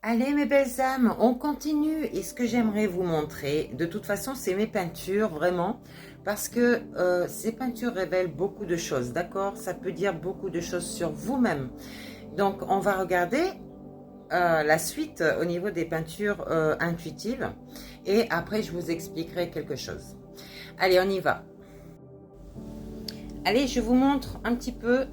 Allez mes belles âmes, on continue et ce que j'aimerais vous montrer, de toute façon c'est mes peintures vraiment, parce que ces peintures révèlent beaucoup de choses, d'accord? Ça peut dire beaucoup de choses sur vous-même. Donc on va regarder la suite au niveau des peintures intuitives et après je vous expliquerai quelque chose. Allez, on y va. Allez, je vous montre un petit peu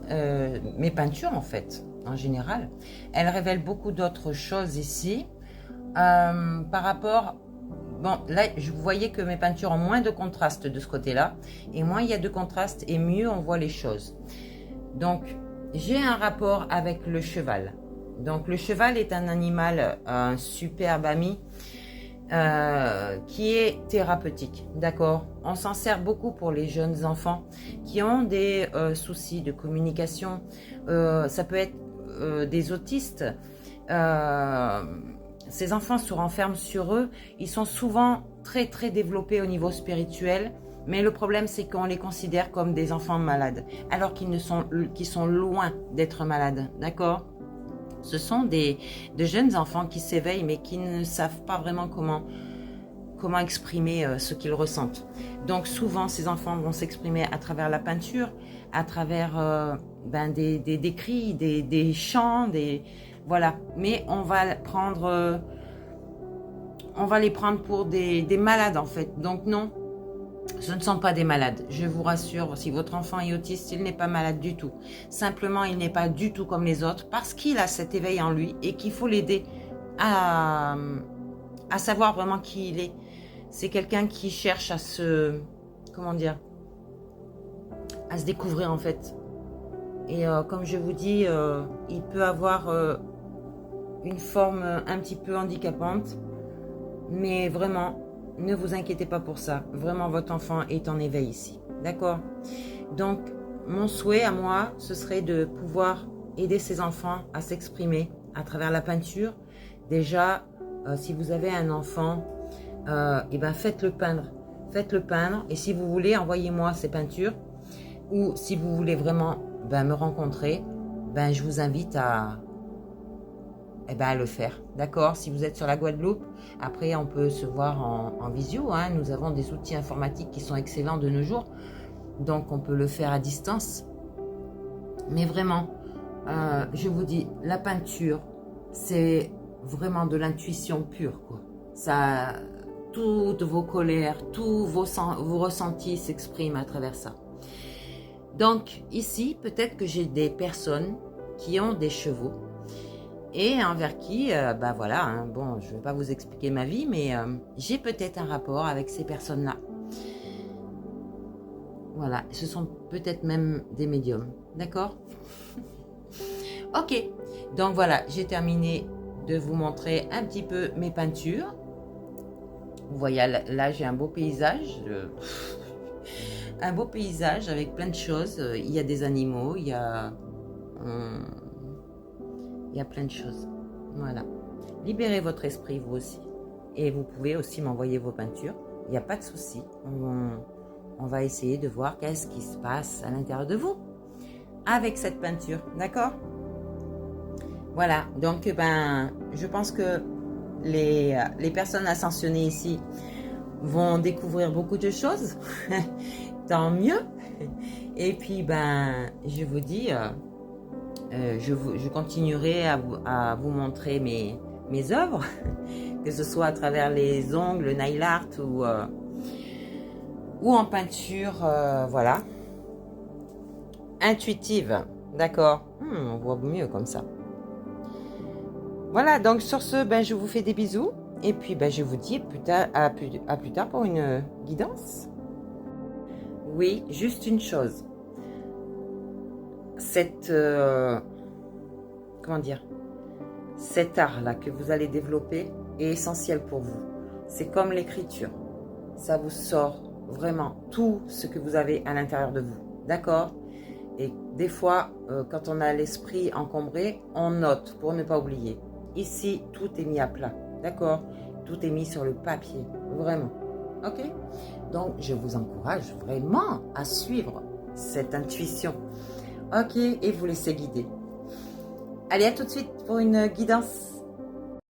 mes peintures en fait, en général. Elles révèlent beaucoup d'autres choses ici. Par rapport... Bon, là, vous voyez que mes peintures ont moins de contraste de ce côté-là. Et moins il y a de contraste et mieux on voit les choses. Donc, j'ai un rapport avec le cheval. Donc, le cheval est un animal, un superbe ami. Qui est thérapeutique, d'accord? On s'en sert beaucoup pour les jeunes enfants qui ont des soucis de communication. Ça peut être des autistes. Ces enfants se renferment sur eux. Ils sont souvent très très développés au niveau spirituel. Mais le problème, c'est qu'on les considère comme des enfants malades, alors qu'ils sont loin d'être malades, d'accord? Ce sont de jeunes enfants qui s'éveillent mais qui ne savent pas vraiment comment exprimer ce qu'ils ressentent. Donc souvent ces enfants vont s'exprimer à travers la peinture, à travers des cris, des chants, voilà. Mais on va les prendre pour des malades en fait. Donc non, ce ne sont pas des malades. Je vous rassure, si votre enfant est autiste, il n'est pas malade du tout. Simplement, il n'est pas du tout comme les autres parce qu'il a cet éveil en lui et qu'il faut l'aider à savoir vraiment qui il est. C'est quelqu'un qui cherche à se... Comment dire? À se découvrir en fait. Et comme je vous dis, il peut avoir une forme un petit peu handicapante. Mais vraiment... Ne vous inquiétez pas pour ça. Vraiment, votre enfant est en éveil ici. D'accord? Donc, mon souhait à moi, ce serait de pouvoir aider ces enfants à s'exprimer à travers la peinture. Déjà, si vous avez un enfant, et ben faites-le peindre. Faites-le peindre. Et si vous voulez, envoyez-moi ces peintures. Ou si vous voulez vraiment me rencontrer, je vous invite à le faire, d'accord? Si vous êtes sur la Guadeloupe, après on peut se voir en visio, hein. Nous avons des outils informatiques qui sont excellents de nos jours, donc on peut le faire à distance. Mais vraiment, je vous dis, la peinture, c'est vraiment de l'intuition pure, quoi. Ça, toutes vos colères, tous vos ressentis s'expriment à travers ça. Donc ici, peut-être que j'ai des personnes qui ont des chevaux, et envers qui, voilà, hein, bon, je ne vais pas vous expliquer ma vie, mais j'ai peut-être un rapport avec ces personnes-là. Voilà, ce sont peut-être même des médiums, d'accord? Ok, donc voilà, j'ai terminé de vous montrer un petit peu mes peintures. Vous voyez, là j'ai un beau paysage, un beau paysage avec plein de choses. Il y a des animaux, il y a plein de choses. Voilà. Libérez votre esprit, vous aussi. Et vous pouvez aussi m'envoyer vos peintures. Il n'y a pas de souci. On va essayer de voir qu'est-ce qui se passe à l'intérieur de vous avec cette peinture. D'accord? Voilà. Donc, je pense que les personnes ascensionnées ici vont découvrir beaucoup de choses. Tant mieux. Et puis, je vous dis... je continuerai à vous montrer mes œuvres, que ce soit à travers les ongles, le nail art ou en peinture, voilà, intuitive, d'accord? On voit mieux comme ça. Voilà, donc sur ce, je vous fais des bisous et puis je vous dis à plus tard pour une guidance. Oui, juste une chose. Comment dire, cet art-là que vous allez développer est essentiel pour vous. C'est comme l'écriture. Ça vous sort vraiment tout ce que vous avez à l'intérieur de vous. D'accord? Et des fois, quand on a l'esprit encombré, on note pour ne pas oublier. Ici, tout est mis à plat. D'accord? Tout est mis sur le papier. Vraiment. Ok? Donc, je vous encourage vraiment à suivre cette intuition. Ok, et vous laissez guider. Allez, à tout de suite pour une guidance.